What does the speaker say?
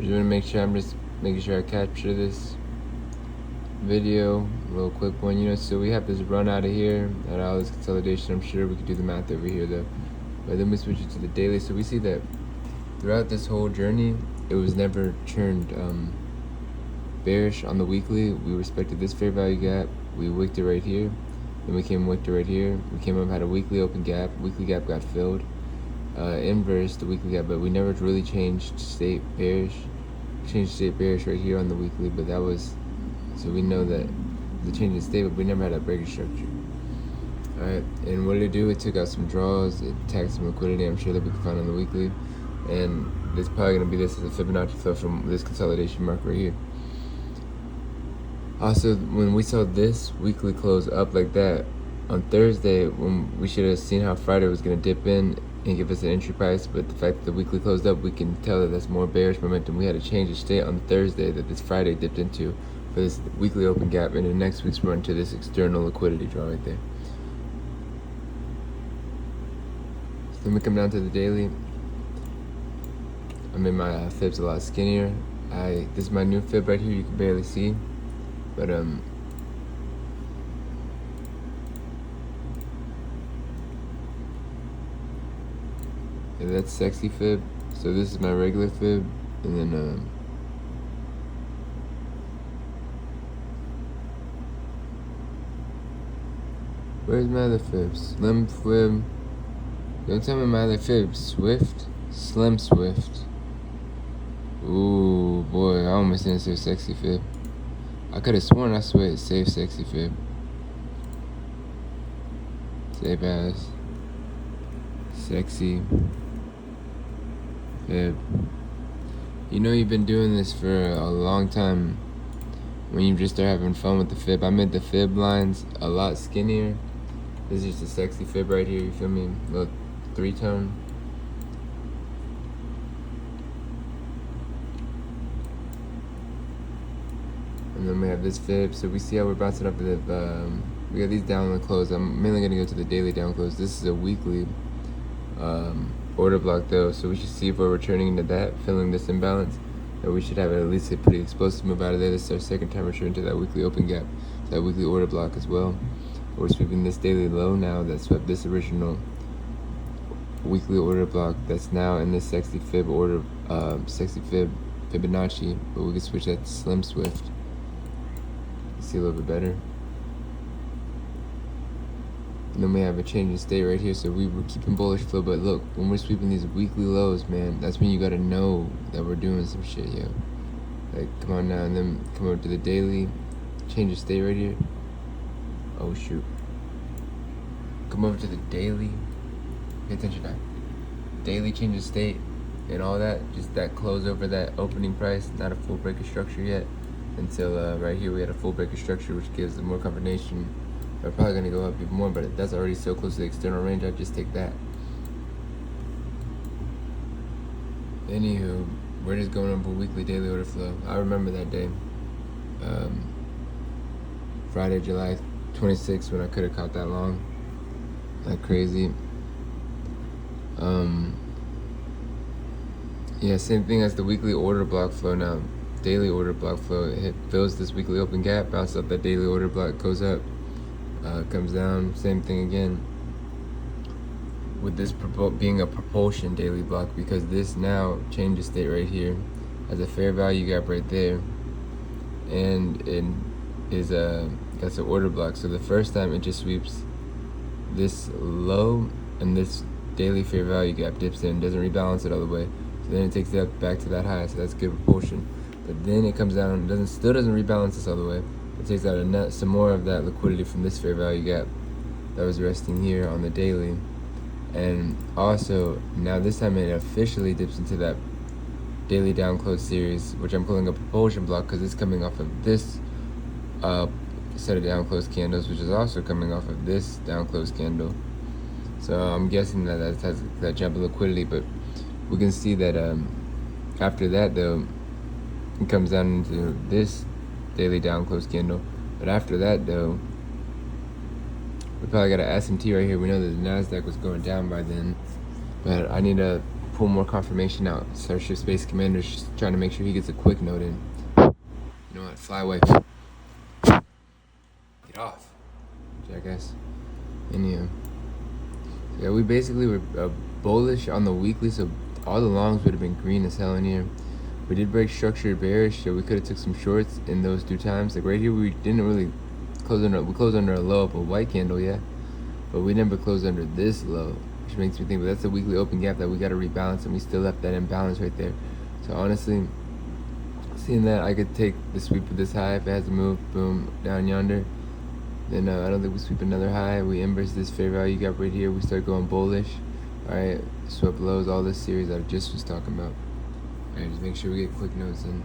just want to make sure I'm just making sure I capture this video, a little quick one, so we have this run out of here at all this consolidation. I'm sure we could do the math over here though, but then we switch it to the daily. So we see that throughout this whole journey, it was never turned bearish on the weekly. We respected this fair value gap, we wicked it right here, then we came wicked it right here, we came up, had a weekly open gap, weekly gap got filled, inverse the weekly gap, but we never really changed state bearish right here on the weekly. But that was, so we know that the change in state, but we never had a breaker structure. Alright, and what did it do? It took out some draws, it tagged some liquidity, I'm sure that we can find on the weekly, and it's probably going to be this as a Fibonacci flow from this consolidation mark right here. Also, when we saw this weekly close up like that on Thursday, when we should have seen how Friday was going to dip in and give us an entry price, but the fact that the weekly closed up, we can tell that that's more bearish momentum. We had a change of state on Thursday that this Friday dipped into for this weekly open gap, and the next week's run to this external liquidity draw right there. So then we come down to the daily. I made my fibs a lot skinnier. This is my new fib right here, you can barely see, but yeah, that's sexy fib. So this is my regular fib, and then where's my other fib? Slim fib. Don't tell me my other fib. Swift, Slim Swift. Ooh boy, I almost didn't say sexy fib. I could have sworn I swear it's safe sexy fib. Safe as sexy fib. You've been doing this for a long time when you just start having fun with the fib. I made the fib lines a lot skinnier. This is just a sexy fib right here, you feel me? Little 3-tone. And then we have this fib. So we see how we're bouncing up the we got these down on the close. I'm mainly gonna go to the daily down close. This is a weekly order block though, so we should see if we're returning into that, filling this imbalance, that we should have at least a pretty explosive move out of there. This is our second time returning to that weekly open gap, that weekly order block as well. We're sweeping this daily low now that swept this original weekly order block that's now in this sexy fib order, sexy fib Fibonacci, but we can switch that to Slim Swift. See a little bit better. And then we have a change in state right here, so we were keeping bullish flow, but look, when we're sweeping these weekly lows, man, that's when you gotta know that we're doing some shit, yo. Like, come on now, and then come over to the daily, change of state right here. Oh shoot. Come over to the daily, pay attention now. Daily change of state and all that, just that close over that opening price, not a full breaker structure yet, until right here we had a full breaker structure, which gives more confirmation. We're probably going to go up even more, but that's already so close to the external range, I'd just take that. Anywho, we're just going over weekly daily order flow. I remember that day. Friday, July 26th, when I could have caught that long. Like crazy. Yeah, same thing as the weekly order block flow now. Daily order block flow, it fills this weekly open gap, bounces up that daily order block, goes up. Comes down, same thing again with this being a propulsion daily block, because this now changes state right here, has a fair value gap right there, and it is that's an order block. So the first time it just sweeps this low, and this daily fair value gap dips in, doesn't rebalance it all the way, so then it takes it up back to that high, so that's good propulsion. But then it comes down and still doesn't rebalance this all the way. It takes out some more of that liquidity from this fair value gap that was resting here on the daily. And also, now this time it officially dips into that daily down close series, which I'm pulling a propulsion block because it's coming off of this set of down close candles, which is also coming off of this down close candle. So I'm guessing that has that jump of liquidity, but we can see that after that though, it comes down into this daily down close candle. But after that though, we probably got an SMT right here. We know that the NASDAQ was going down by then, but I need to pull more confirmation out. Starship Space Commander's just trying to make sure he gets a quick note in. You know what? Fly away. Get off, jackass. Anyhow. Yeah, we basically were bullish on the weekly, so all the longs would have been green as hell in here. We did break structured bearish, so we could have took some shorts in those 2 times. Like right here, we didn't really close under. We closed under a low of a white candle, yeah, but we never closed under this low, which makes me think. But that's a weekly open gap that we got to rebalance, and we still left that imbalance right there. So honestly, seeing that, I could take the sweep of this high if it has to move, boom, down yonder. Then I don't think we sweep another high. We inverse this fair value gap right here. We start going bullish. All right, swept lows, all this series I just was talking about. All right, just make sure we get quick notes in.